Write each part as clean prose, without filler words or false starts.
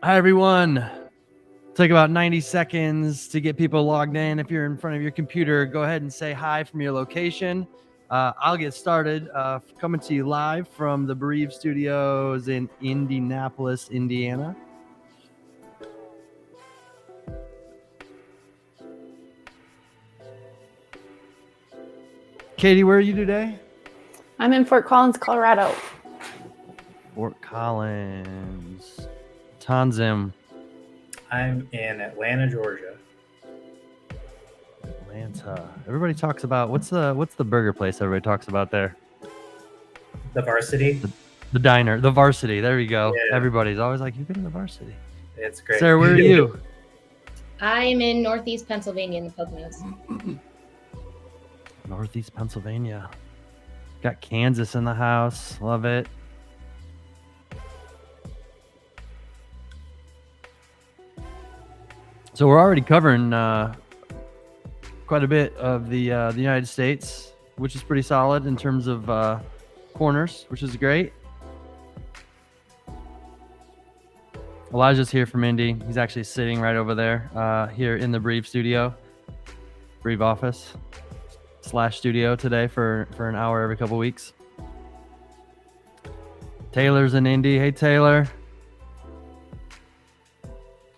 Hi, everyone. Take about 90 seconds to get people logged in. If you're in front of your computer, go ahead and say hi from your location. I'll get started. Coming to you live from the Bereave Studios in Indianapolis, Indiana. Katie, where are you today? I'm in Fort Collins, Colorado. Fort Collins. Tanzim. I'm in Atlanta, Georgia. Atlanta. Everybody talks about what's the burger place everybody talks about there? The Varsity. The diner, the Varsity. There we go. Yeah. Everybody's always like, "You've been to the Varsity." It's great. Sarah, where are you? I'm in Northeast Pennsylvania in the Poconos. Northeast Pennsylvania. Got Kansas in the house. Love it. So we're already covering quite a bit of the United States, which is pretty solid in terms of corners, which is great. Elijah's here from Indy. He's actually sitting right over there here in the Bereave studio, Bereave office / studio today for an hour every couple weeks. Taylor's in Indy. Hey, Taylor.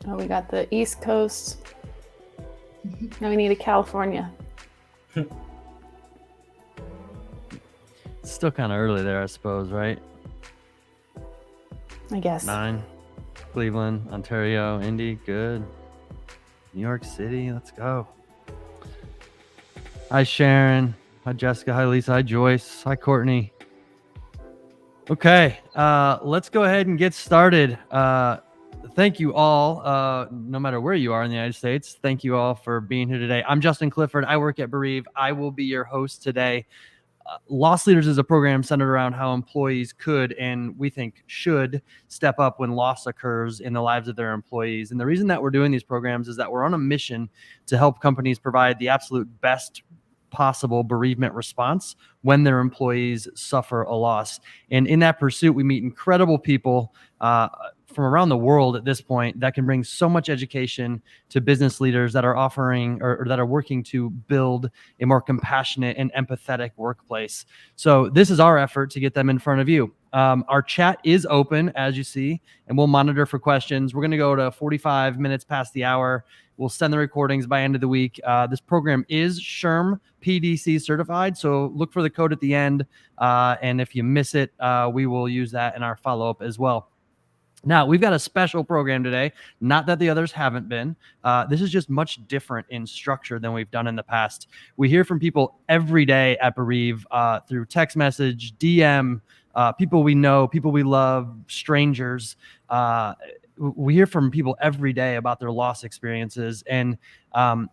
Oh, we got the East Coast. Now we need a California. It's still kind of early there, I suppose, right? I guess. 9. Cleveland, Ontario, Indy, good. New York City, let's go. Hi, Sharon. Hi, Jessica. Hi, Lisa. Hi, Joyce. Hi, Courtney. Okay, let's go ahead and get started. Thank you all, no matter where you are in the United States. Thank you all for being here today. I'm Justin Clifford. I work at Bereave. I will be your host today. Loss Leaders is a program centered around how employees could, and we think should, step up when loss occurs in the lives of their employees. And the reason that we're doing these programs is that we're on a mission to help companies provide the absolute best possible bereavement response when their employees suffer a loss. And in that pursuit, we meet incredible people from around the world at this point that can bring so much education to business leaders that are offering or that are working to build a more compassionate and empathetic workplace. So this is our effort to get them in front of you. Our chat is open, as you see, and we'll monitor for questions. We're going to go to 45 minutes past the hour. We'll send the recordings by end of the week. This program is SHRM PDC certified, so look for the code at the end. And if you miss it, we will use that in our follow-up as well. Now, we've got a special program today, not that the others haven't been. This is just much different in structure than we've done in the past. We hear from people every day at Bereave through text message, DM, people we know, people we love, strangers. We hear from people every day about their loss experiences, and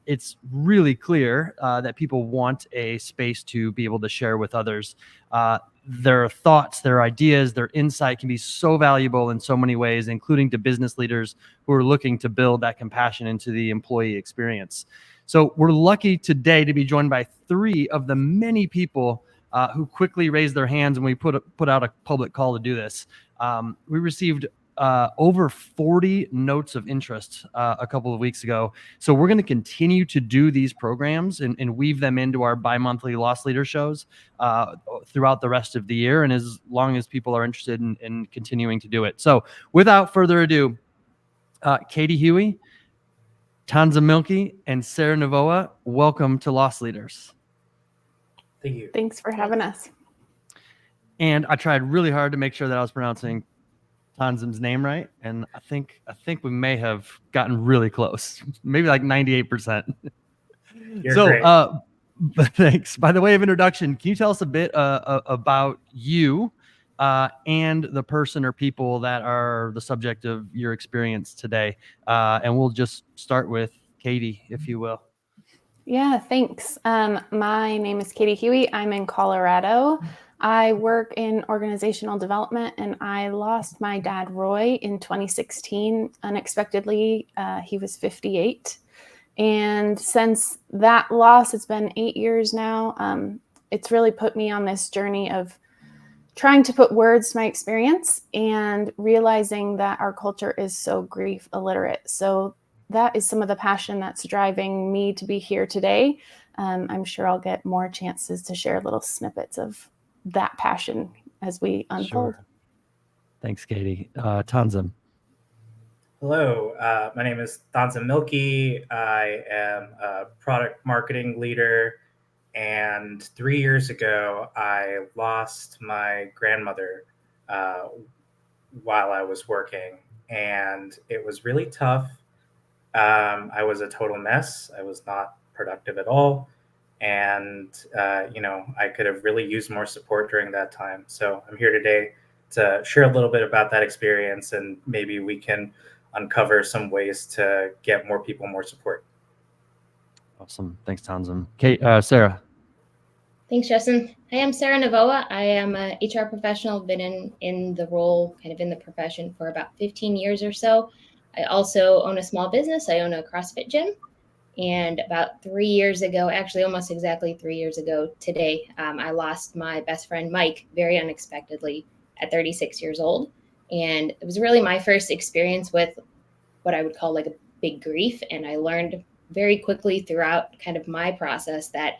it's really clear that people want a space to be able to share with others. Their thoughts, their ideas, their insight can be so valuable in so many ways, including to business leaders who are looking to build that compassion into the employee experience. So we're lucky today to be joined by 3 of the many people who quickly raised their hands when we put out a public call to do this. We received over 40 notes of interest a couple of weeks ago. So we're going to continue to do these programs and weave them into our bi-monthly Loss Leader shows throughout the rest of the year, and as long as people are interested in continuing to do it. So without further ado, Katie Huey, Tanzim Milky, and Sarah Novoa, welcome to Loss Leaders. Thank you. Thanks for having us. And I tried really hard to make sure that I was pronouncing Tanzim's name right, and I think we may have gotten really close, maybe like 98%. You're so great. Thanks. By the way of introduction, can you tell us a bit about you and the person or people that are the subject of your experience today? And we'll just start with Katie, if you will. Yeah, thanks. My name is Katie Huey. I'm in Colorado. I work in organizational development, and I lost my dad, Roy, in 2016 unexpectedly. He was 58. And since that loss, it's been 8 years now. It's really put me on this journey of trying to put words to my experience and realizing that our culture is so grief illiterate. So that is some of the passion that's driving me to be here today. I'm sure I'll get more chances to share little snippets of that passion as we unfold. Sure. Thanks, Katie. Tanzim. Hello, my name is Tanzim Milky. I am a product marketing leader, and 3 years ago, I lost my grandmother while I was working, and it was really tough. I was a total mess. I was not productive at all, and I could have really used more support during that time. So I'm here today to share a little bit about that experience, and maybe we can uncover some ways to get more people more support. Awesome. Thanks, Tanzim. Sarah. Thanks, Justin. Hi, I'm Sarah Navoa. I am a HR professional, been in the role, kind of in the profession for about 15 years or so. I also own a small business. I own a CrossFit gym. And about 3 years ago, actually almost exactly 3 years ago today, I lost my best friend, Mike, very unexpectedly at 36 years old. And it was really my first experience with what I would call like a big grief. And I learned very quickly throughout kind of my process that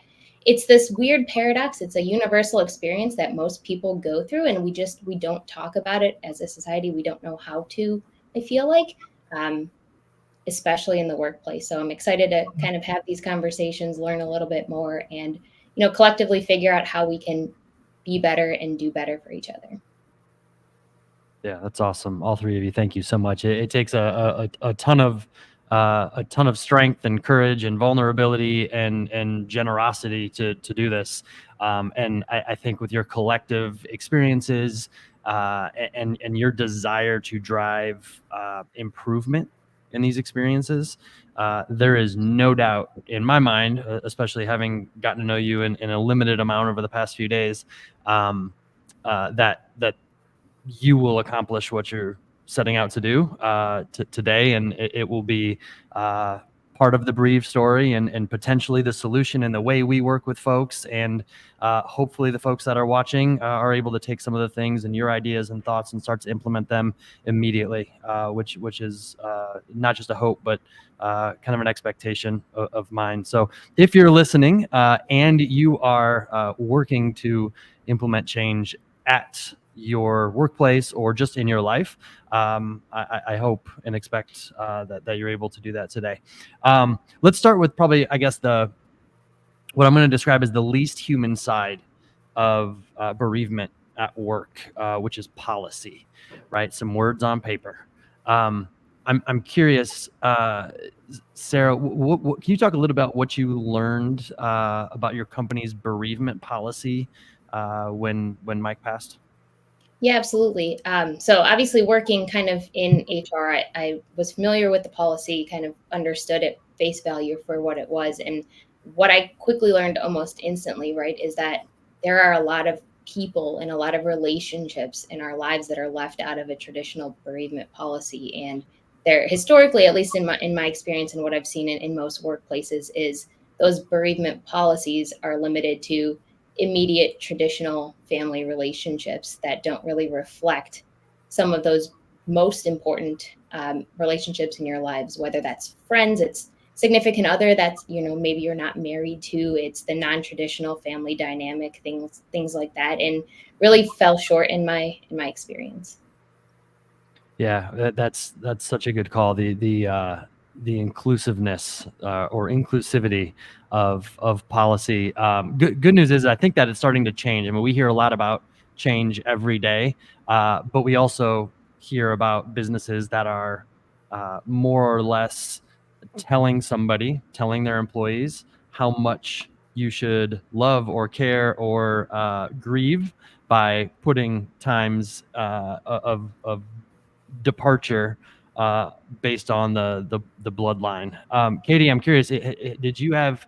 it's this weird paradox. It's a universal experience that most people go through, and we don't talk about it as a society. We don't know how to, I feel like, especially in the workplace. So I'm excited to kind of have these conversations, learn a little bit more, and collectively figure out how we can be better and do better for each other. Yeah, that's awesome. All three of you, thank you so much. It takes a ton of strength and courage and vulnerability and generosity to do this. And I think with your collective experiences and your desire to drive improvement in these experiences, there is no doubt in my mind, especially having gotten to know you in a limited amount over the past few days, that you will accomplish what you're setting out to do today, and it will be part of the Bereave story and potentially the solution in the way we work with folks. And hopefully the folks that are watching are able to take some of the things and your ideas and thoughts and start to implement them immediately, which is not just a hope, but kind of an expectation of mine. So if you're listening and you are working to implement change at your workplace or just in your life, I hope and expect that you're able to do that today. Let's start with probably, I guess, what I'm going to describe as the least human side of bereavement at work, which is policy, right? Some words on paper. I'm curious, Sarah, can you talk a little about what you learned about your company's bereavement policy when Mike passed? Yeah, absolutely. So obviously working kind of in HR, I was familiar with the policy, kind of understood it face value for what it was. And what I quickly learned almost instantly, right, is that there are a lot of people and a lot of relationships in our lives that are left out of a traditional bereavement policy. And there historically, at least in my experience and what I've seen in most workplaces, is those bereavement policies are limited to immediate traditional family relationships that don't really reflect some of those most important relationships in your lives, whether that's friends, it's significant other that's maybe you're not married to, it's the non-traditional family dynamic, things like that, and really fell short in my experience. Yeah, that's such a good call. The inclusiveness or inclusivity of policy. Good news is I think that it's starting to change. I mean, we hear a lot about change every day, but we also hear about businesses that are more or less telling their employees how much you should love or care or grieve by putting times of departure based on the bloodline. Katie, I'm curious, did you have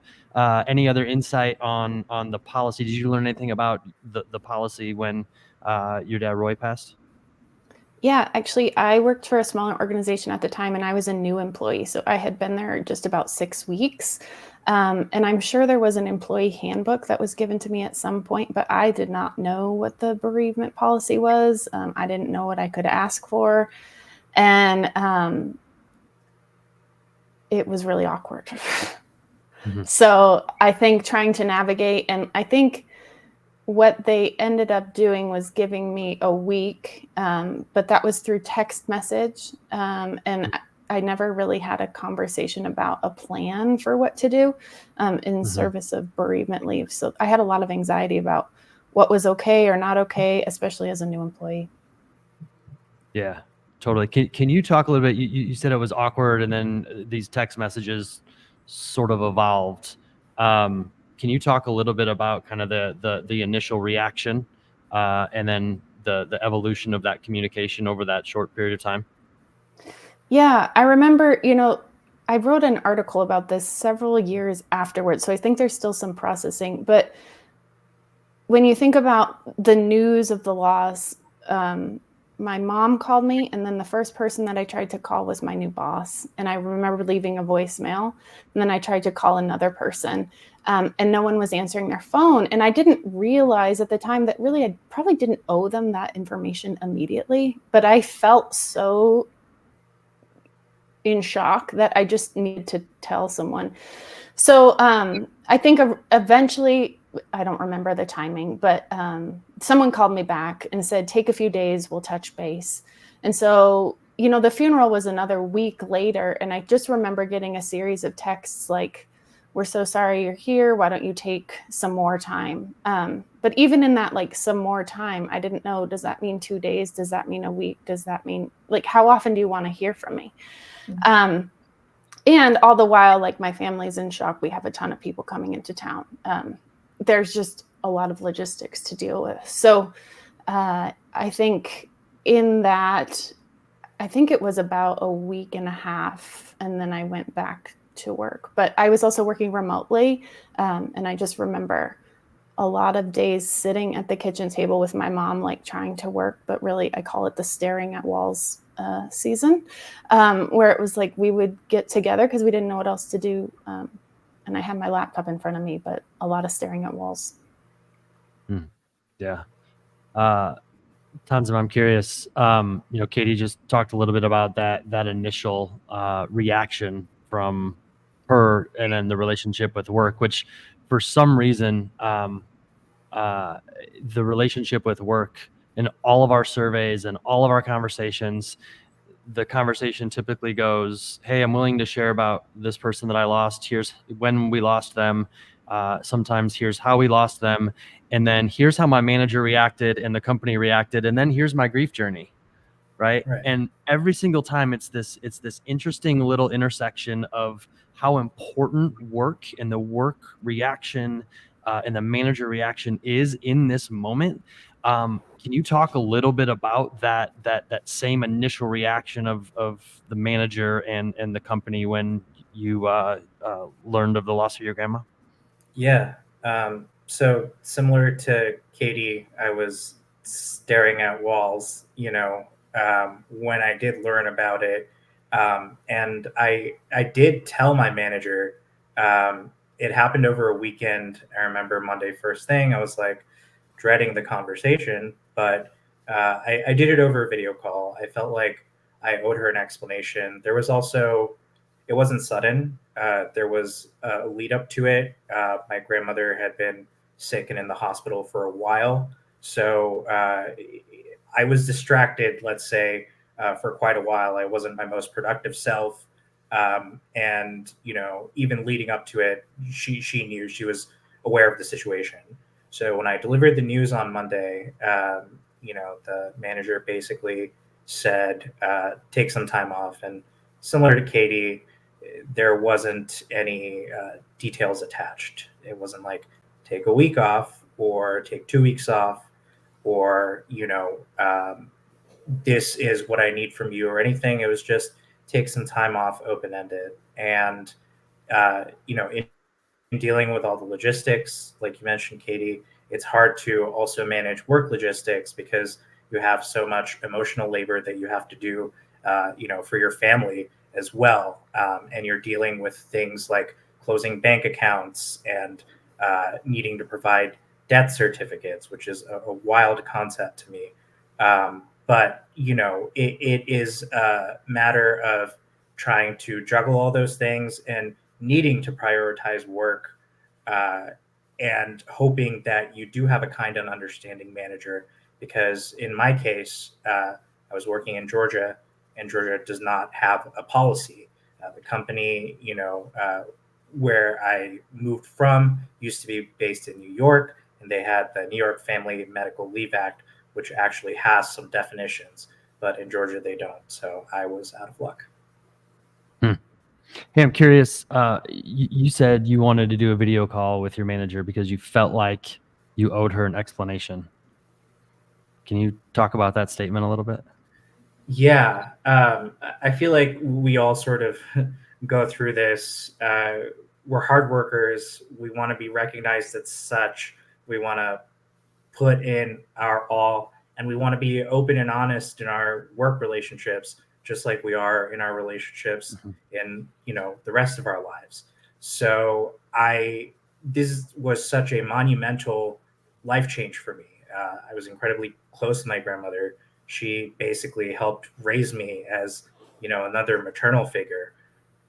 any other insight on the policy? Did you learn anything about the policy when your dad Roy passed? Yeah, actually, I worked for a smaller organization at the time, and I was a new employee. So I had been there just about 6 weeks. And I'm sure there was an employee handbook that was given to me at some point, but I did not know what the bereavement policy was. I didn't know what I could ask for. And it was really awkward. So I think trying to navigate, and I think what they ended up doing was giving me a week, but that was through text message. And I never really had a conversation about a plan for what to do in service of bereavement leave. So I had a lot of anxiety about what was okay or not okay, especially as a new employee. Yeah, totally. Can you talk a little bit? You said it was awkward, and then these text messages sort of evolved. Can you talk a little bit about kind of the initial reaction, and then the evolution of that communication over that short period of time? Yeah, I remember, I wrote an article about this several years afterwards. So I think there's still some processing. But when you think about the news of the loss, my mom called me, and then the first person that I tried to call was my new boss. And I remember leaving a voicemail, and then I tried to call another person, and no one was answering their phone. And I didn't realize at the time that really I probably didn't owe them that information immediately, but I felt so in shock that I just needed to tell someone. So I think eventually, I don't remember the timing, but someone called me back and said, take a few days, we'll touch base. And so, the funeral was another week later. And I just remember getting a series of texts like, we're so sorry you're here. Why don't you take some more time? But even in that, like, some more time, I didn't know, does that mean 2 days? Does that mean a week? Does that mean, like, how often do you want to hear from me? And all the while, like, my family's in shock. We have a ton of people coming into town. There's just a lot of logistics to deal with. So I think I think it was about a week and a half, and then I went back to work. But I was also working remotely, and I just remember a lot of days sitting at the kitchen table with my mom, like, trying to work, but really I call it the staring at walls season, where it was like we would get together because we didn't know what else to do. And I had my laptop in front of me, but a lot of staring at walls. Yeah. Tanzim, I'm curious. Katie just talked a little bit about that initial reaction from her, and then the relationship with work, which for some reason, the relationship with work in all of our surveys and all of our conversations, the conversation typically goes, hey, I'm willing to share about this person that I lost. Here's when we lost them. Sometimes here's how we lost them. And then here's how my manager reacted and the company reacted. And then here's my grief journey. Right. And every single time it's this interesting little intersection of how important work and the work reaction and the manager reaction is in this moment. Can you talk a little bit about that same initial reaction of the manager and the company when you learned of the loss of your grandma? Yeah. So similar to Katie, I was staring at walls, when I did learn about it. And I did tell my manager. It happened over a weekend. I remember Monday first thing. I was like dreading the conversation, but I did it over a video call. I felt like I owed her an explanation. There was also, it wasn't sudden. There was a lead up to it. My grandmother had been sick and in the hospital for a while. So I was distracted, let's say, for quite a while. I wasn't my most productive self. And, even leading up to it, she knew, she was aware of the situation. So when I delivered the news on Monday, the manager basically said, take some time off. And similar to Katie, there wasn't any details attached. It wasn't like take a week off or take 2 weeks off or, this is what I need from you or anything. It was just take some time off, open ended. And, in dealing with all the logistics, like you mentioned, Katie, it's hard to also manage work logistics because you have so much emotional labor that you have to do, for your family as well. And you're dealing with things like closing bank accounts and needing to provide death certificates, which is a wild concept to me. But it is a matter of trying to juggle all those things and needing to prioritize work, uh, and hoping that you do have a kind and understanding manager. Because in my case, I was working in Georgia, and Georgia does not have a policy. The company, where I moved from used to be based in New York, and they had the New York Family Medical Leave Act, which actually has some definitions, but in Georgia they don't. So I was out of luck. Hey, I'm curious. You said you wanted to do a video call with your manager because you felt like you owed her an explanation. Can you talk about that statement a little bit? Yeah, I feel like we all sort of go through this. We're hard workers. We want to be recognized as such. We want to put in our all, and we want to be open and honest in our work relationships, just like we are in our relationships in the rest of our lives. So this was such a monumental life change for me. I was incredibly close to my grandmother. She basically helped raise me as another maternal figure,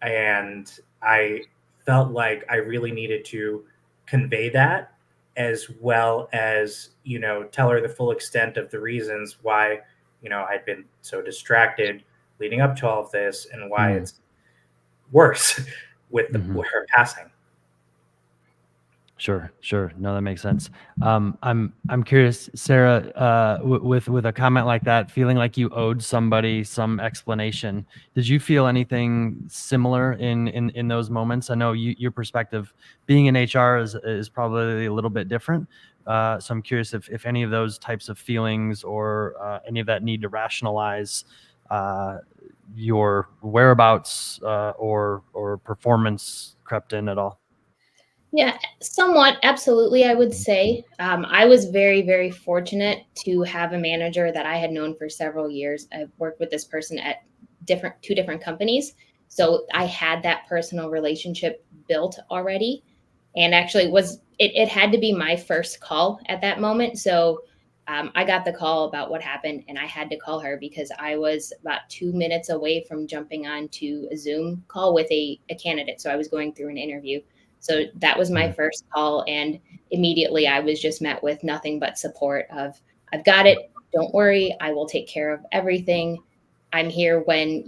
and I felt like I really needed to convey that, as well as tell her the full extent of the reasons why I'd been so distracted leading up to all of this, and why it's worse with her passing. Sure. No, that makes sense. I'm curious, Sarah, with a comment like that, feeling like you owed somebody some explanation. Did you feel anything similar in those moments? I know your perspective, being in HR, is probably a little bit different. So I'm curious if any of those types of feelings or any of that need to rationalize your whereabouts or performance crept in at all. Yeah, somewhat, absolutely, I would say. I was very, very fortunate to have a manager that I had known for several years. I've worked with this person at two different companies. So I had that personal relationship built already. And actually it had to be my first call at that moment. So I got the call about what happened, and I had to call her because I was about 2 minutes away from jumping onto a Zoom call with a candidate. So I was going through an interview. So that was my first call, and immediately I was just met with nothing but support of, I've got it. Don't worry. I will take care of everything. I'm here when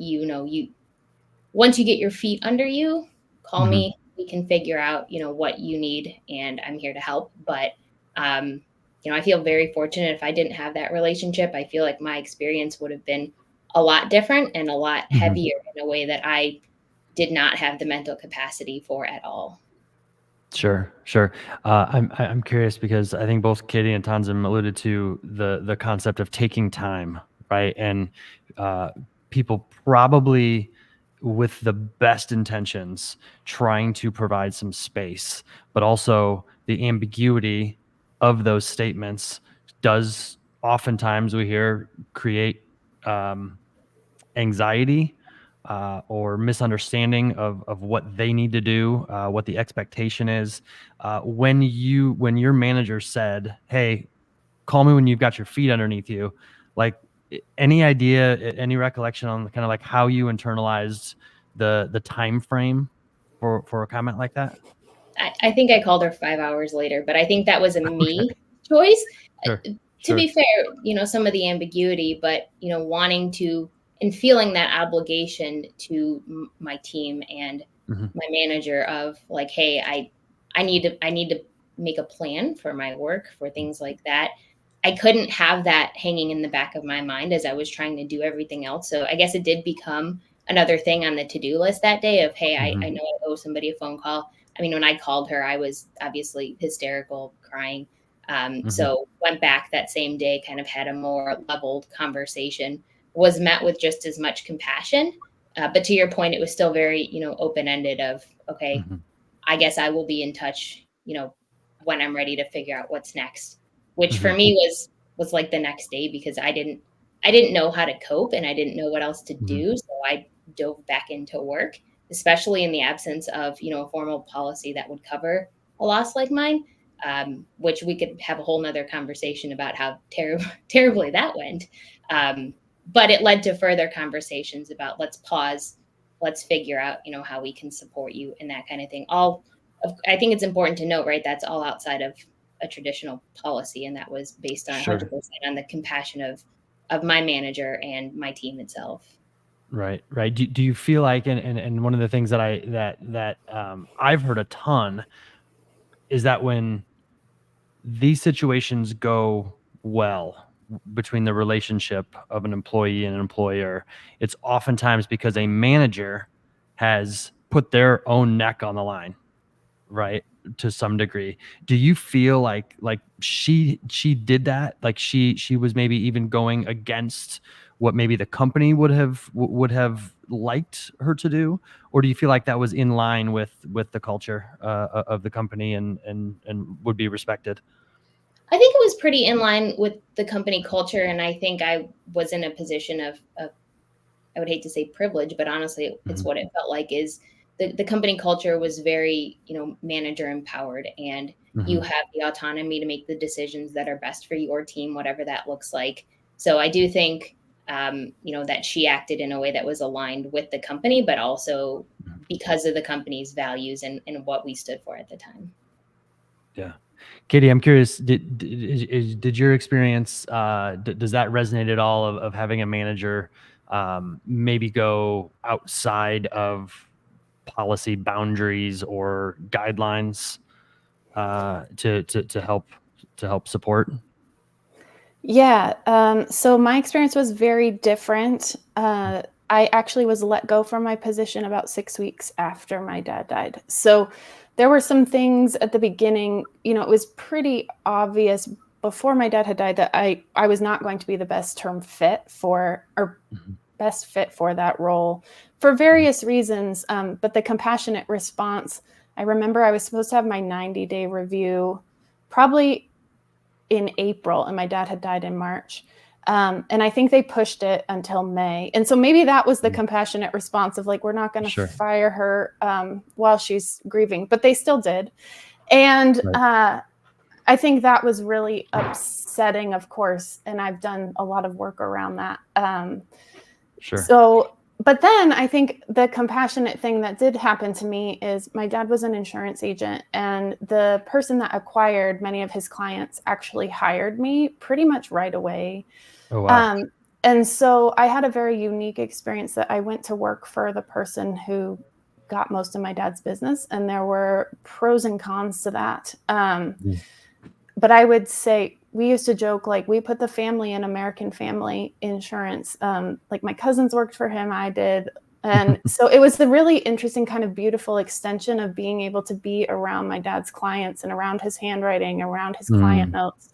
once you get your feet under you, call me. We can figure out, what you need, and I'm here to help. But I feel very fortunate. If I didn't have that relationship, I feel like my experience would have been a lot different and a lot heavier in a way that I did not have the mental capacity for at all. Sure. I'm curious because I think both Katie and Tanzim alluded to the concept of taking time, right? And people probably with the best intentions trying to provide some space, but also the ambiguity of those statements does oftentimes, we hear, create anxiety or misunderstanding of what they need to do, what the expectation is. When your manager said, "Hey, call me when you've got your feet underneath you," like any idea, any recollection on kind of like how you internalized the time frame for a comment like that? I think I called her 5 hours later, but I think that was a me choice. Sure. To be fair, some of the ambiguity, but wanting to and feeling that obligation to my team and my manager of like, hey, I need to make a plan for my work, for things like that. I couldn't have that hanging in the back of my mind as I was trying to do everything else. So I guess it did become another thing on the to-do list that day of, hey, I know I owe somebody a phone call. I mean, when I called her, I was obviously hysterical, crying. So went back that same day, kind of had a more leveled conversation, was met with just as much compassion. But to your point, it was still very, open-ended of, okay, I guess I will be in touch, when I'm ready to figure out what's next, which for me was was like the next day, because I didn't know how to cope, and I didn't know what else to do. So I dove back into work, especially in the absence of, a formal policy that would cover a loss like mine, which we could have a whole nother conversation about how terribly that went. But it led to further conversations about, let's pause, let's figure out, how we can support you and that kind of thing. I think it's important to note, right, that's all outside of a traditional policy, and that was based on 100% on the compassion of my manager and my team itself. Right. Do you feel like, and one of the things that I've heard a ton is that when these situations go well between the relationship of an employee and an employer, it's oftentimes because a manager has put their own neck on the line, right? To some degree. Do you feel like she did that? Like she was maybe even going against what maybe the company would have liked her to do? Or do you feel like that was in line with the culture of the company and would be respected? I think it was pretty in line with the company culture, and I think I was in a position of I would hate to say privilege, but honestly, it's what it felt like. Is the company culture was very, manager empowered, and you have the autonomy to make the decisions that are best for your team, whatever that looks like. So I do think, that she acted in a way that was aligned with the company, but also because of the company's values and what we stood for at the time. Yeah. Katie, I'm curious, did your experience, does that resonate at all of having a manager maybe go outside of policy boundaries or guidelines to help support? Yeah. So my experience was very different. I actually was let go from my position about 6 weeks after my dad died. So there were some things at the beginning, it was pretty obvious before my dad had died that I was not going to be the best fit for that role for various reasons. But the compassionate response, I remember I was supposed to have my 90-day review probably in April, and my dad had died in March. And I think they pushed it until May. And so maybe that was the compassionate response of like, we're not going to fire her while she's grieving, but they still did. And I think that was really upsetting, of course. And I've done a lot of work around that. So, but then I think the compassionate thing that did happen to me is my dad was an insurance agent, and the person that acquired many of his clients actually hired me pretty much right away. Oh, wow. And so I had a very unique experience that I went to work for the person who got most of my dad's business, and there were pros and cons to that. But I would say we used to joke, like, we put the family in American Family Insurance. Like my cousins worked for him, I did. And so it was the really interesting kind of beautiful extension of being able to be around my dad's clients and around his handwriting, around his client notes.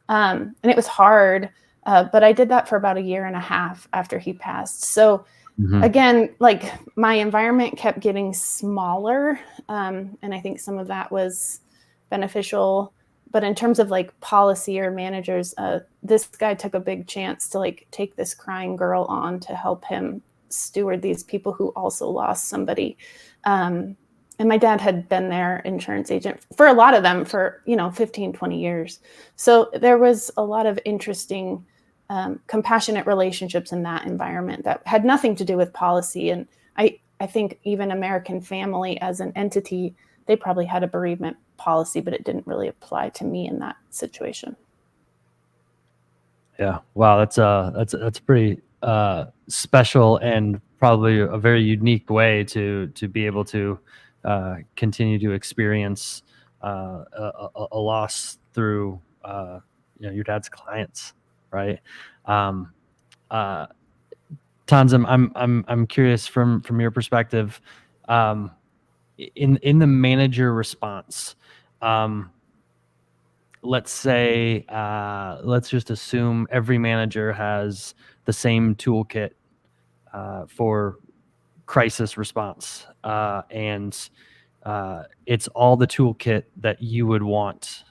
And it was hard, but I did that for about 1.5 years after he passed. So again, like my environment kept getting smaller. And I think some of that was beneficial. But in terms of like policy or managers, this guy took a big chance to like take this crying girl on to help him steward these people who also lost somebody. And my dad had been their insurance agent for a lot of them for, 15, 20 years. So there was a lot of interesting, compassionate relationships in that environment that had nothing to do with policy. And I think even American Family as an entity, they probably had a bereavement policy, but it didn't really apply to me in that situation. Yeah. Wow. That's pretty special and probably a very unique way to be able to continue to experience a loss through your dad's clients, right? Tanzim, I'm curious from your perspective, in the manager response. Let's say, let's just assume every manager has the same toolkit for crisis response, and it's all the toolkit that you would want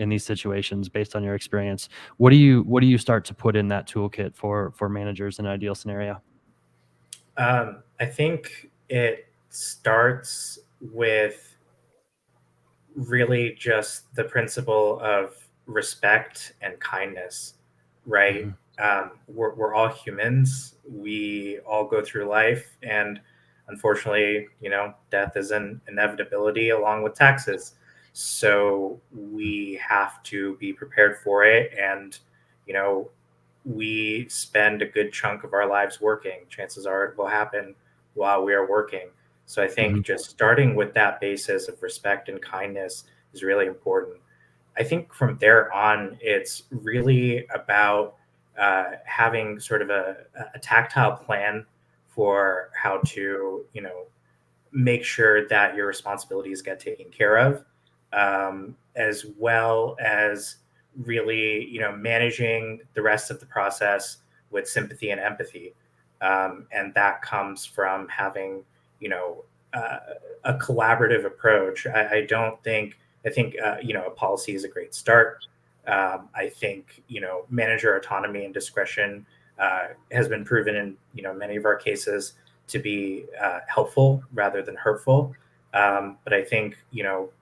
in these situations based on your experience? What do you start to put in that toolkit for managers in an ideal scenario? I think it starts with really just the principle of respect and kindness, right? Mhm. We're all humans. We all go through life, and unfortunately, death is an inevitability along with taxes. So we have to be prepared for it, and you know, we spend a good chunk of our lives working. Chances are it will happen while we are working. So I think Mhm. just starting with that basis of respect and kindness is really important. I think from there on, it's really about having sort of a tactile plan for how to, make sure that your responsibilities get taken care of, as well as really, managing the rest of the process with sympathy and empathy. And that comes from having, you know, uh, a collaborative approach. I think, a policy is a great start. I think, manager autonomy and discretion has been proven in, many of our cases to be helpful rather than hurtful. But I think,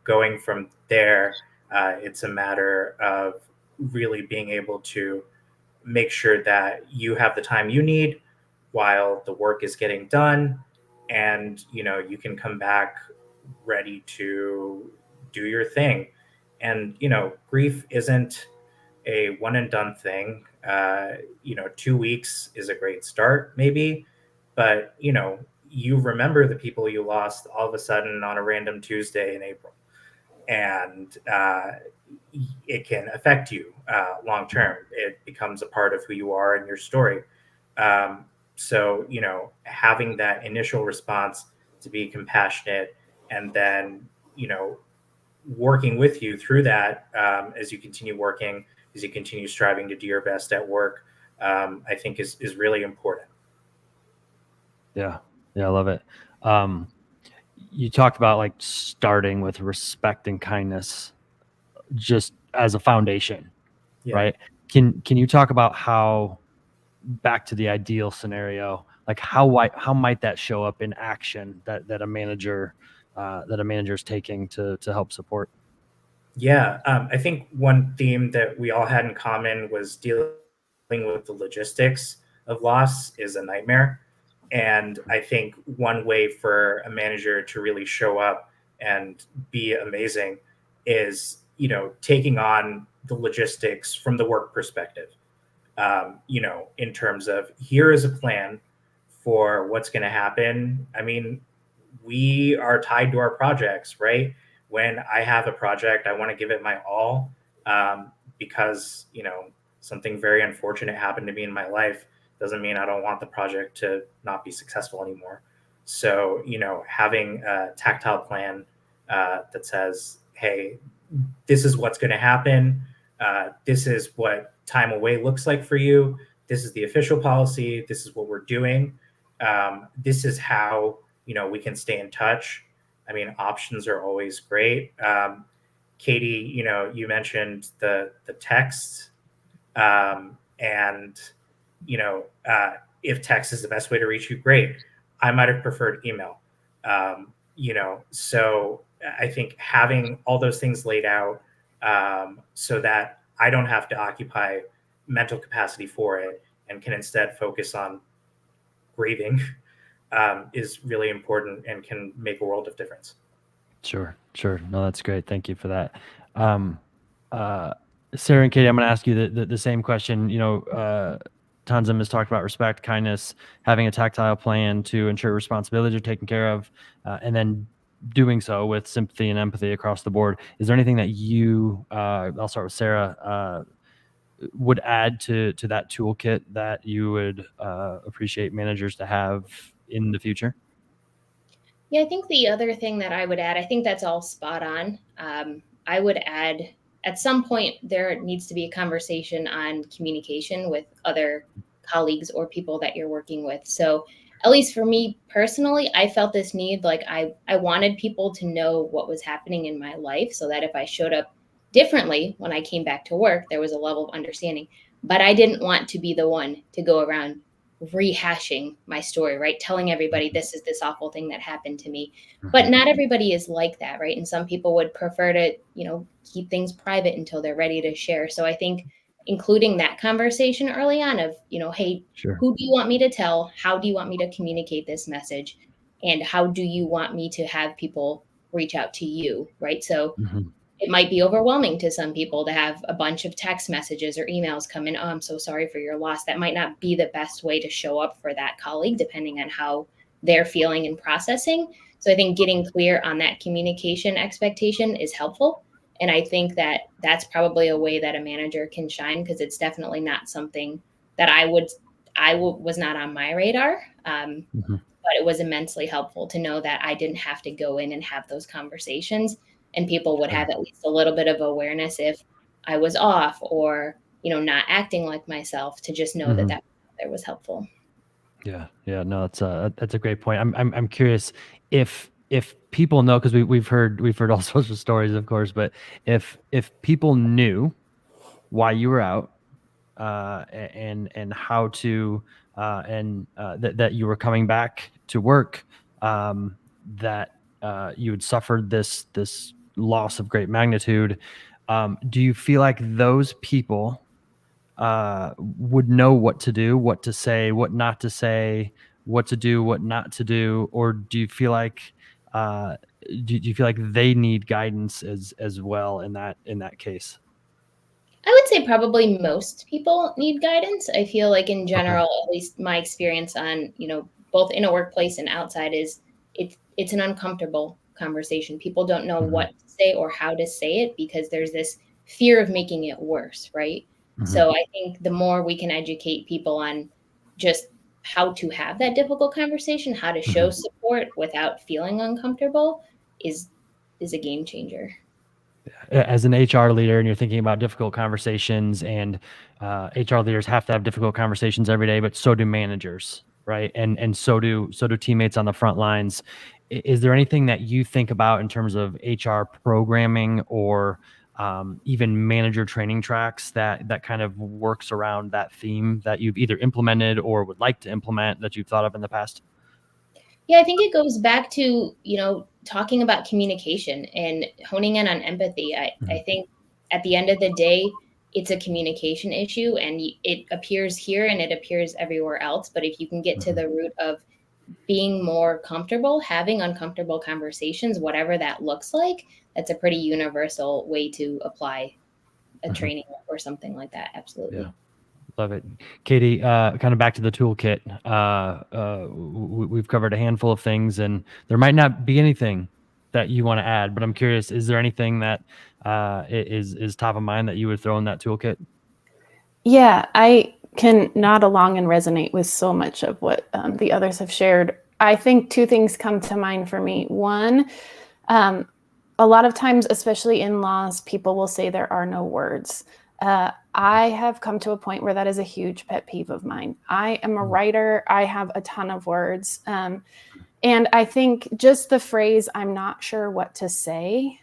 going from there, it's a matter of really being able to make sure that you have the time you need while the work is getting done, and you can come back ready to do your thing. And grief isn't a one and done thing. 2 weeks is a great start, maybe, but you remember the people you lost all of a sudden on a random Tuesday in April, and it can affect you long term. It becomes a part of who you are and your story. So having that initial response to be compassionate, and then working with you through that, as you continue working, as you continue striving to do your best at work, I think is really important. Yeah. Yeah, I love it. Um, you talked about like starting with respect and kindness just as a foundation, Yeah. right? Can you talk about how, back to the ideal scenario, like how might that show up in action that a manager is taking to help support? Yeah, I think one theme that we all had in common was dealing with the logistics of loss is a nightmare. And I think one way for a manager to really show up and be amazing is, taking on the logistics from the work perspective. In terms of here is a plan for what's going to happen. I mean, we are tied to our projects, right? When I have a project, I want to give it my all, because, something very unfortunate happened to me in my life doesn't mean I don't want the project to not be successful anymore. So, having a tactile plan that says, hey, this is what's going to happen. This is what time away looks like for you. This is the official policy. This is what we're doing. This is how we can stay in touch. I mean, options are always great. Katie, you mentioned the text, and if text is the best way to reach you, great. I might have preferred email. So I think having all those things laid out, so that I don't have to occupy mental capacity for it and can instead focus on grieving, is really important and can make a world of difference. Sure, sure. No, that's great. Thank you for that. Um, uh, Sarah and Katie, I'm going to ask you the same question. Tanzim has talked about respect, kindness, having a tactile plan to ensure responsibilities are taken care of, and then doing so with sympathy and empathy across the board. Is there anything that I'll start with Sarah, would add to that toolkit that you would appreciate managers to have in the future? Yeah, I think the other thing that I would add, I think that's all spot on. I would add at some point there needs to be a conversation on communication with other colleagues or people that you're working with. So, at least for me personally, I felt this need, like I wanted people to know what was happening in my life so that if I showed up differently when I came back to work. There was a level of understanding, but I didn't want to be the one to go around rehashing my story, right? Telling everybody this is this awful thing that happened to me. But not everybody is like that, right? And some people would prefer to, keep things private until they're ready to share. So I think including that conversation early on of, hey, Sure. who do you want me to tell? How do you want me to communicate this message? And how do you want me to have people reach out to you, right? So Mhm. it might be overwhelming to some people to have a bunch of text messages or emails come in. Oh, I'm so sorry for your loss. That might not be the best way to show up for that colleague, depending on how they're feeling and processing. So I think getting clear on that communication expectation is helpful. And I think that that's probably a way that a manager can shine, because it's definitely not something that was not on my radar. Mhm. But it was immensely helpful to know that I didn't have to go in and have those conversations, and people would Sure. have at least a little bit of awareness if I was off or, not acting like myself, to just know that Mhm. that there was helpful. Yeah, yeah, no, that's a great point. I'm curious if people know, because we've heard all sorts of stories, of course, but if people knew why you were out, and how to and that you were coming back to work, that you had suffered this loss of great magnitude, do you feel like those people would know what to do, what to say, what not to say, what to do, what not to do, or do you feel like uh, do you feel like they need guidance as well in that case? I would say probably most people need guidance. I feel like in Okay. general, at least my experience on, both in a workplace and outside, is it's an uncomfortable conversation. People don't know Hmm. what to say or how to say it because there's this fear of making it worse, right? Hmm. So I think the more we can educate people on just how to have that difficult conversation, how to show Hmm. support without feeling uncomfortable is is a game changer. As an HR leader, and you're thinking about difficult conversations, and HR leaders have to have difficult conversations every day, but so do managers, right? And so do teammates on the front lines. Is there anything that you think about in terms of HR programming, or even manager training tracks that kind of works around that theme that you've either implemented or would like to implement, that you've thought of in the past? Yeah, I think it goes back to, talking about communication and honing in on empathy. I Mhm. think at the end of the day, it's a communication issue, and it appears here and it appears everywhere else. But if you can get to Mhm. the root of being more comfortable, having uncomfortable conversations, whatever that looks like, that's a pretty universal way to apply a Mhm. training or something like that. Yeah. Absolutely. Love it. Katie, kind of back to the toolkit. We've covered a handful of things, and there might not be anything that you want to add, but I'm curious, is there anything that is top of mind that you would throw in that toolkit? Yeah, I can nod along and resonate with so much of what the others have shared. I think two things come to mind for me. One, um, a lot of times, especially in laws, people will say there are no words. I have come to a point where that is a huge pet peeve of mine. I am a Mm. writer, I have a ton of words. And I think just the phrase, I'm not sure what to say,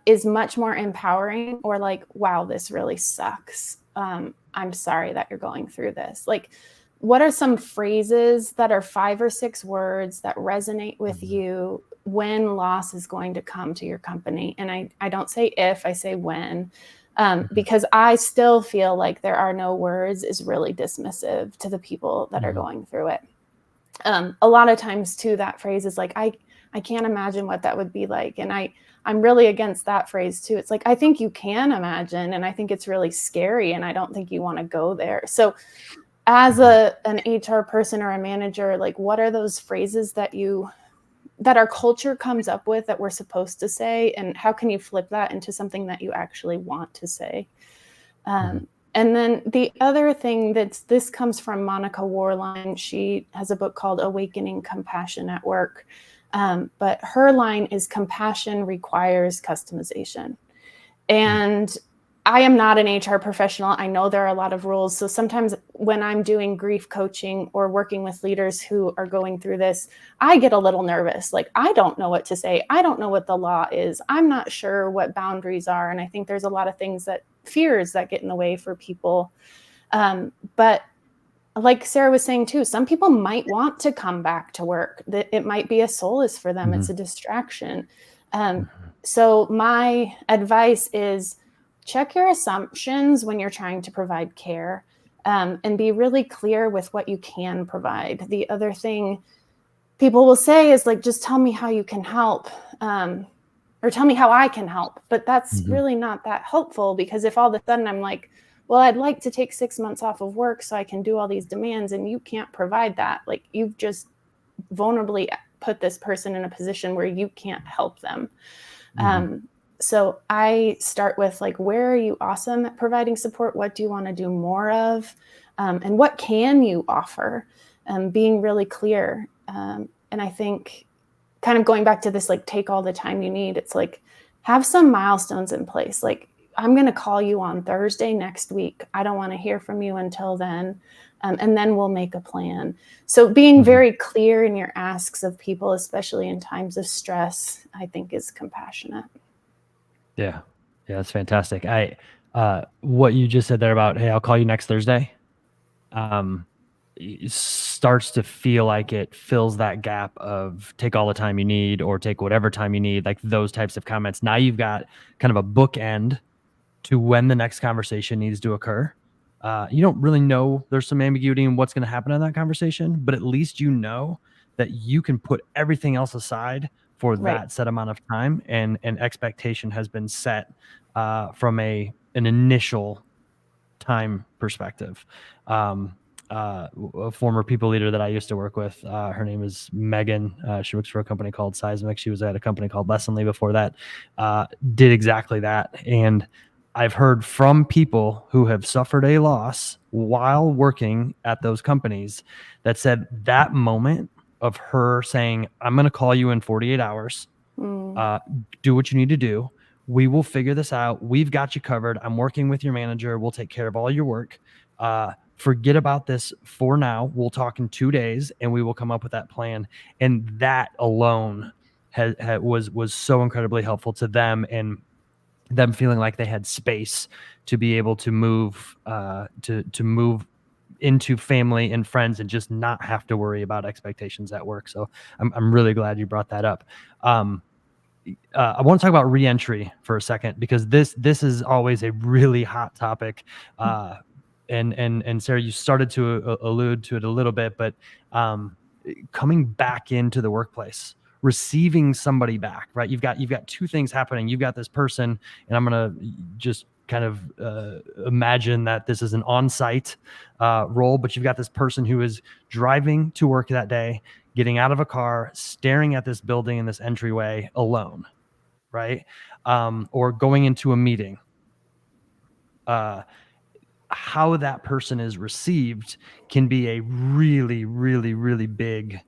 is much more empowering, or like, wow, this really sucks. I'm sorry that you're going through this. Like, what are some phrases that are 5 or 6 words that resonate with Mhm. you when loss is going to come to your company? And I don't say if, I say when, Mhm. because I still feel like there are no words is really dismissive to the people that are Mhm. going through it. A lot of times too, that phrase is like, I can't imagine what that would be like. And I'm really against that phrase too. It's like, I think you can imagine, and I think it's really scary, and I don't think you want to go there. So as Mhm. an HR person or a manager, like, what are those phrases that our culture comes up with that we're supposed to say, and how can you flip that into something that you actually want to say? Mhm. And then the other thing this comes from Monica Warline. She has a book called Awakening Compassion at Work. But her line is compassion requires customization. And I am not an HR professional. I know there are a lot of rules. So sometimes when I'm doing grief coaching or working with leaders who are going through this, I get a little nervous. Like, I don't know what to say. I don't know what the law is. I'm not sure what boundaries are. And I think there's a lot of things fears that get in the way for people. But like Sarah was saying too, some people might want to come back to work. That it might be a solace for them. It's a distraction. So my advice is check your assumptions when you're trying to provide care, and be really clear with what you can provide. The other thing people will say is like, just tell me how you can help, or tell me how I can help. But that's really not that helpful, because if all of a sudden I'm like, well, I'd like to take 6 months off of work so I can do all these demands, and you can't provide that, like, you've just vulnerably put this person in a position where you can't help them. So I start with like, where are you awesome at providing support? What do you want to do more of? And what can you offer? Being really clear. And I think kind of going back to this, like, take all the time you need. It's like, have some milestones in place. Like, I'm going to call you on Thursday next week. I don't want to hear from you until then. And then we'll make a plan. So being very clear in your asks of people, especially in times of stress, I think is compassionate. Yeah, that's fantastic. What you just said there about, hey, I'll call you next Thursday, it starts to feel like it fills that gap of take all the time you need or take whatever time you need, like those types of comments. Now you've got kind of a bookend to when the next conversation needs to occur. You don't really know, there's some ambiguity in what's going to happen in that conversation, but at least you know that you can put everything else aside for that set amount of time, and an expectation has been set from an initial time perspective. A former people leader that I used to work with, her name is Megan. She works for a company called Seismic. She was at a company called Lessonly before that. Did exactly that. And I've heard from people who have suffered a loss while working at those companies that said that moment of her saying, I'm going to call you in 48 hours, do what you need to do. We will figure this out. We've got you covered. I'm working with your manager. We'll take care of all your work. Forget about this for now. We'll talk in 2 days and we will come up with that plan. And that alone was so incredibly helpful to them, and them feeling like they had space to be able to move to move into family and friends and just not have to worry about expectations at work. So I'm really glad you brought that up. I want to talk about reentry for a second, because this is always a really hot topic. And Sarah, you started to allude to it a little bit, but coming back into the workplace, receiving somebody back, right? You've got two things happening. You've got this person, and I'm going to just kind of imagine that this is an on-site role, but you've got this person who is driving to work that day, getting out of a car, staring at this building in this entryway alone, right? Or going into a meeting. How that person is received can be a really, really, really big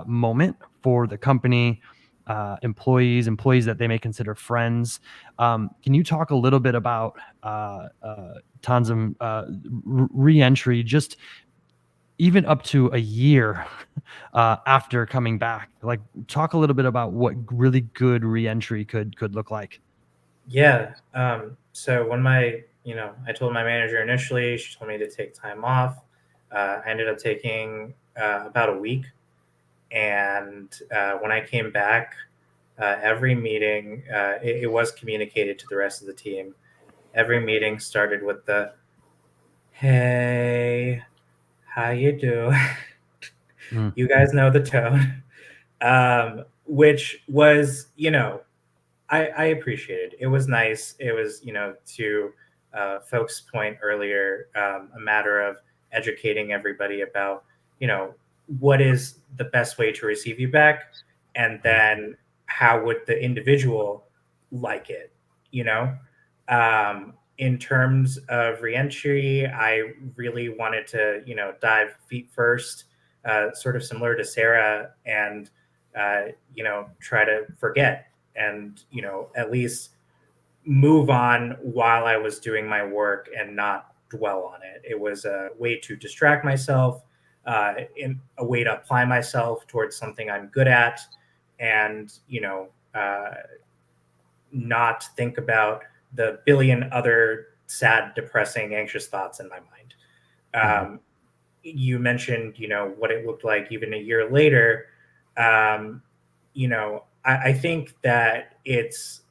moment for the company, employees that they may consider friends. Can you talk a little bit about Tanzim, re-entry, just even up to a year after coming back? Like, talk a little bit about what really good re-entry could look like. Yeah. So when I told my manager initially, she told me to take time off. I ended up taking about a week. And when I came back, every meeting, it was communicated to the rest of the team. Every meeting started with the, hey, how you do? You guys know the tone, which was, I appreciated. It was nice. It was, to folks' point earlier, a matter of educating everybody about, what is the best way to receive you back, and then how would the individual like it, in terms of reentry, I really wanted to, dive feet first, sort of similar to Sarah, and, try to forget, and, at least move on while I was doing my work and not dwell on it. It was a way to distract myself, in a way to apply myself towards something I'm good at, and not think about the billion other sad, depressing, anxious thoughts in my mind. You mentioned, what it looked like even a year later. I think that it's,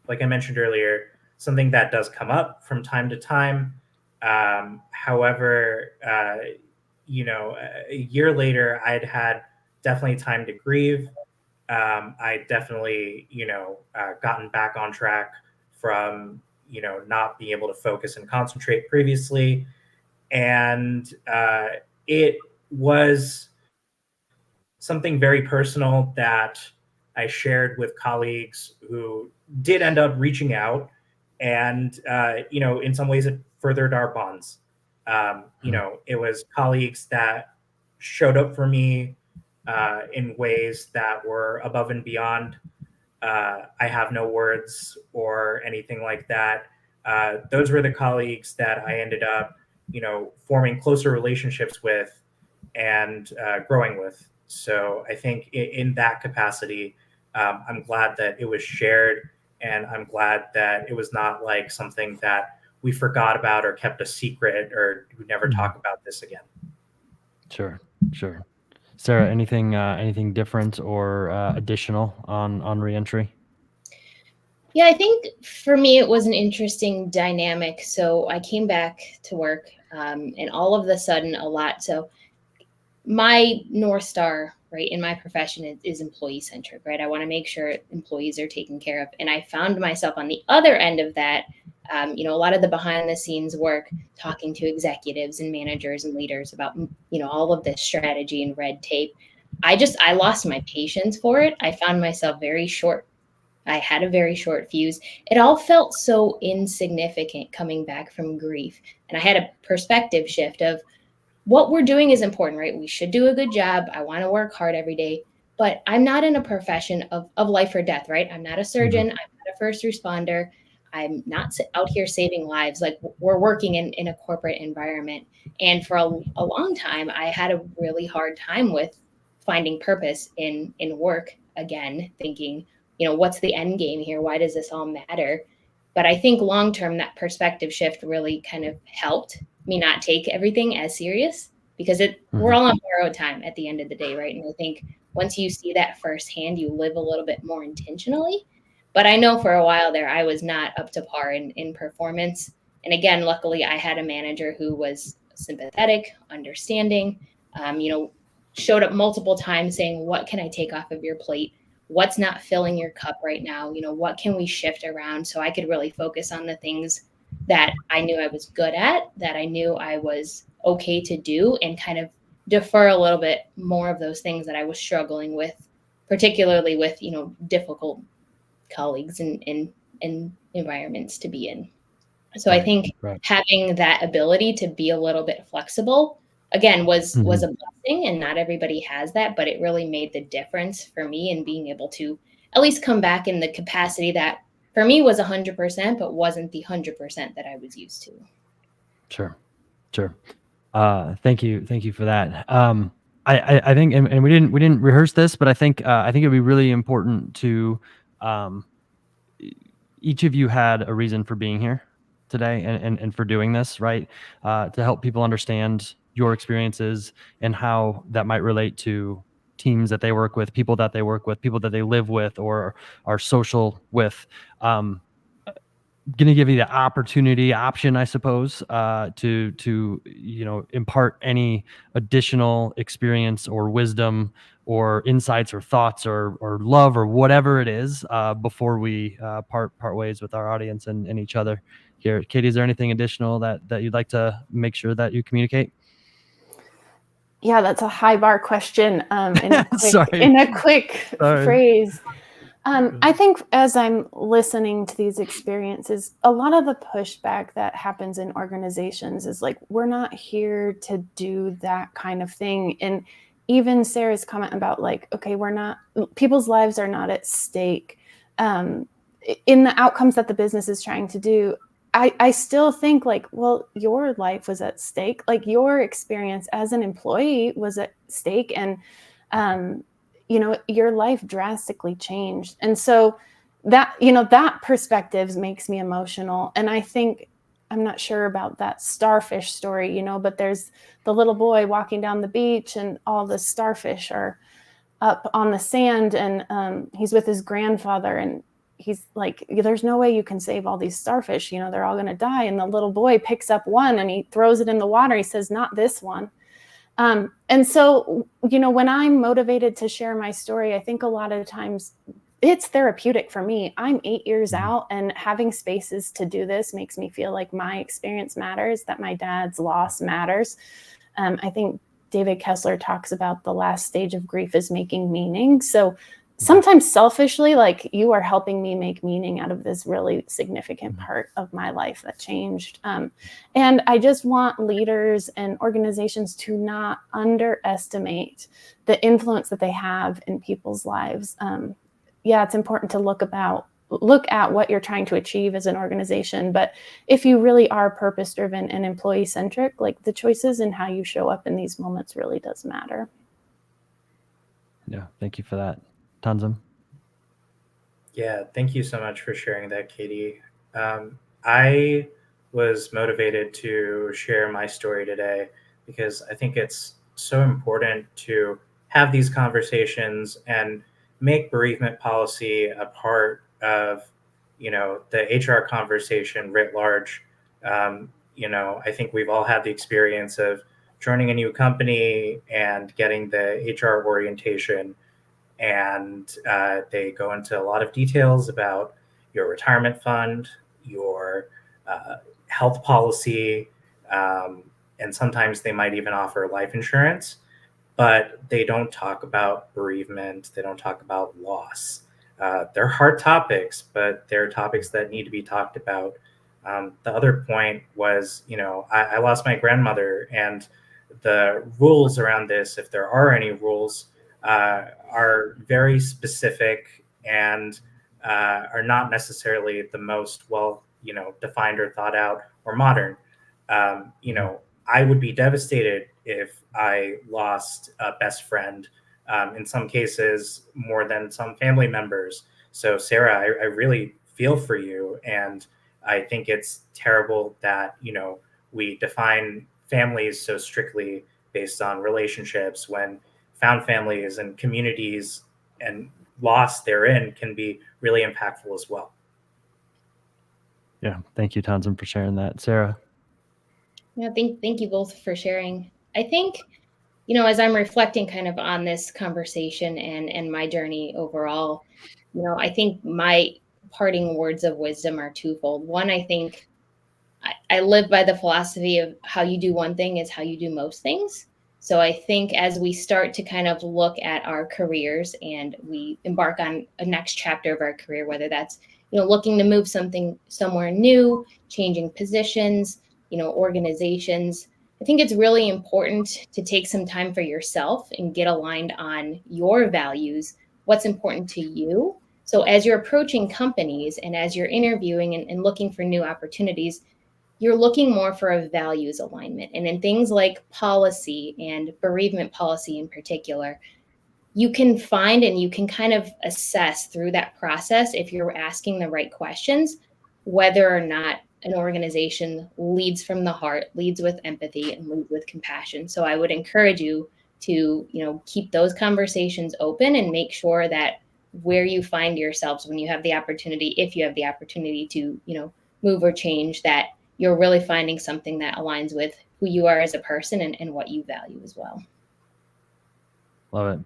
like I mentioned earlier, something that does come up from time to time. However, a year later, I'd had definitely time to grieve. I definitely, gotten back on track from, not being able to focus and concentrate previously. And it was something very personal that I shared with colleagues who did end up reaching out. And, in some ways, it furthered our bonds. It was colleagues that showed up for me in ways that were above and beyond. I have no words or anything like that. Those were the colleagues that I ended up, forming closer relationships with and growing with. So I think in that capacity, I'm glad that it was shared, and I'm glad that it was not like something that we forgot about or kept a secret or we never talk about this again. Sure. Sarah, anything different or additional on reentry? Yeah, I think for me, it was an interesting dynamic. So I came back to work, and all of a sudden, a lot. So my North Star, right, in my profession is employee centric, right? I want to make sure employees are taken care of. And I found myself on the other end of that, a lot of the behind the scenes work, talking to executives and managers and leaders about, all of this strategy and red tape. I lost my patience for it. I found myself I had a very short fuse. It all felt so insignificant coming back from grief. And I had a perspective shift of what we're doing is important, right? We should do a good job. I want to work hard every day, but I'm not in a profession of life or death, right? I'm not a surgeon. I'm not a first responder. I'm not out here saving lives. Like, we're working in a corporate environment. And for a long time, I had a really hard time with finding purpose in work again, thinking, what's the end game here? Why does this all matter? But I think long term, that perspective shift really kind of helped me not take everything as serious, because we're all on borrowed time at the end of the day, right? And I think once you see that firsthand, you live a little bit more intentionally. But I know for a while there, I was not up to par in performance. And again, luckily, I had a manager who was sympathetic, understanding, showed up multiple times saying, what can I take off of your plate? What's not filling your cup right now? What can we shift around so I could really focus on the things that I knew I was good at, that I knew I was okay to do, and kind of defer a little bit more of those things that I was struggling with, particularly with, difficult colleagues and environments to be in. So I think having that ability to be a little bit flexible, again, was a blessing, and not everybody has that, but it really made the difference for me in being able to at least come back in the capacity that for me was 100%, but wasn't the 100% that I was used to. Sure. Thank you for that. I think, and we didn't rehearse this, but I think it'd be really important to, each of you had a reason for being here today and for doing this, right? To help people understand your experiences and how that might relate to teams that they work with, people that they work with, people that they live with or are social with. Going to give you the option, I suppose, to impart any additional experience or wisdom or insights or thoughts or love or whatever it is before we part ways with our audience and each other here. Katie, is there anything additional that you'd like to make sure that you communicate? Yeah, that's a high bar question in a quick phrase. I think as I'm listening to these experiences, a lot of the pushback that happens in organizations is like, we're not here to do that kind of thing. And even Sarah's comment about like, okay, people's lives are not at stake. in the outcomes that the business is trying to do, I still think like, well, your life was at stake. Like your experience as an employee was at stake, and your life drastically changed. And so that that perspective makes me emotional. And I think, I'm not sure about that starfish story, but there's the little boy walking down the beach and all the starfish are up on the sand, and he's with his grandfather, and he's like, there's no way you can save all these starfish, they're all going to die. And the little boy picks up one and he throws it in the water. He says, not this one. And so, when I'm motivated to share my story, I think a lot of times it's therapeutic for me. I'm 8 years out, and having spaces to do this makes me feel like my experience matters, that my dad's loss matters. I think David Kessler talks about the last stage of grief is making meaning. So sometimes selfishly, like, you are helping me make meaning out of this really significant part of my life that changed. And I just want leaders and organizations to not underestimate the influence that they have in people's lives. It's important to look at what you're trying to achieve as an organization. But if you really are purpose-driven and employee-centric, like, the choices and how you show up in these moments really does matter. Yeah, thank you for that. Tanzim? Yeah, thank you so much for sharing that, Katie. I was motivated to share my story today because I think it's so important to have these conversations and make bereavement policy a part of, the HR conversation writ large. I think we've all had the experience of joining a new company and getting the HR orientation, and they go into a lot of details about your retirement fund, your health policy, and sometimes they might even offer life insurance, but they don't talk about bereavement. They don't talk about loss. They're hard topics, but they're topics that need to be talked about. The other point was, I lost my grandmother, and the rules around this, if there are any rules, are very specific and are not necessarily the most well, defined or thought out or modern. I would be devastated if I lost a best friend, in some cases more than some family members. So Sarah, I really feel for you. And I think it's terrible that, we define families so strictly based on relationships, when found families and communities and loss therein can be really impactful as well. Yeah, thank you, Tanzim, for sharing that. Sarah? Yeah, thank you both for sharing. I think, as I'm reflecting kind of on this conversation and my journey overall, I think my parting words of wisdom are twofold. One, I think I live by the philosophy of how you do one thing is how you do most things. So I think as we start to kind of look at our careers and we embark on a next chapter of our career, whether that's, looking to move somewhere new, changing positions, organizations, I think it's really important to take some time for yourself and get aligned on your values, what's important to you. So as you're approaching companies and as you're interviewing and looking for new opportunities, you're looking more for a values alignment. And in things like policy and bereavement policy in particular, you can find and you can kind of assess through that process, if you're asking the right questions, whether or not an organization leads from the heart, leads with empathy, and leads with compassion. So I would encourage you to, keep those conversations open and make sure that where you find yourselves when you have the opportunity, if you have the opportunity to, move or change, that you're really finding something that aligns with who you are as a person and what you value as well. Love it.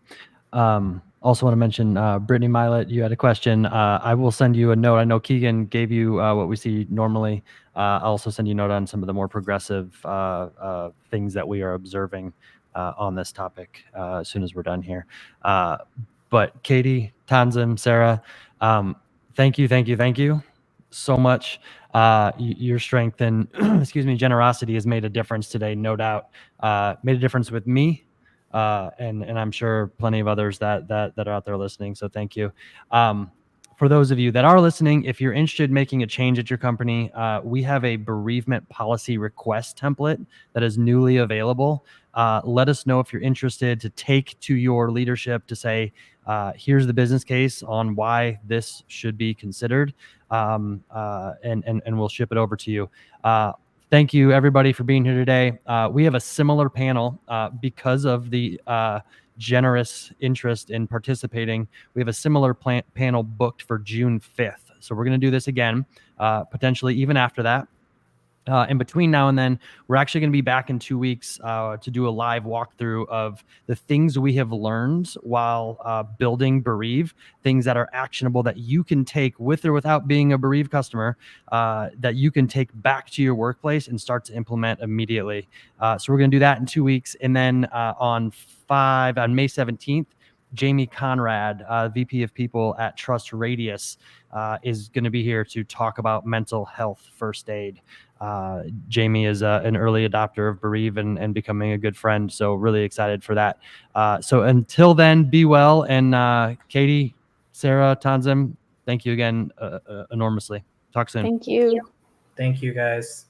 Also want to mention, Brittany Milet, you had a question. I will send you a note. I know Keegan gave you what we see normally. I'll also send you a note on some of the more progressive things that we are observing on this topic as soon as we're done here. But Katie, Tanzim, Sarah, thank you so much. Your strength and generosity has made a difference today, no doubt. Made a difference with me. And I'm sure plenty of others that are out there listening. So thank you. For those of you that are listening, if you're interested in making a change at your company, we have a bereavement policy request template that is newly available. Let us know if you're interested to take to your leadership to say, here's the business case on why this should be considered, and we'll ship it over to you. Thank you, everybody, for being here today. We have a similar panel because of the generous interest in participating. We have a similar panel booked for June 5th. So we're going to do this again, potentially even after that. In between now and then, we're actually going to be back in 2 weeks to do a live walkthrough of the things we have learned while building Bereave, things that are actionable that you can take with or without being a Bereave customer, that you can take back to your workplace and start to implement immediately. So we're going to do that in 2 weeks. And then on May 17th, Jamie Conrad, VP of People at Trust Radius, is going to be here to talk about mental health first aid. Jamie is an early adopter of Bereave and becoming a good friend. So really excited for that. So until then, be well. And Katie, Sarah, Tanzim, thank you again enormously. Talk soon. Thank you. Thank you, guys.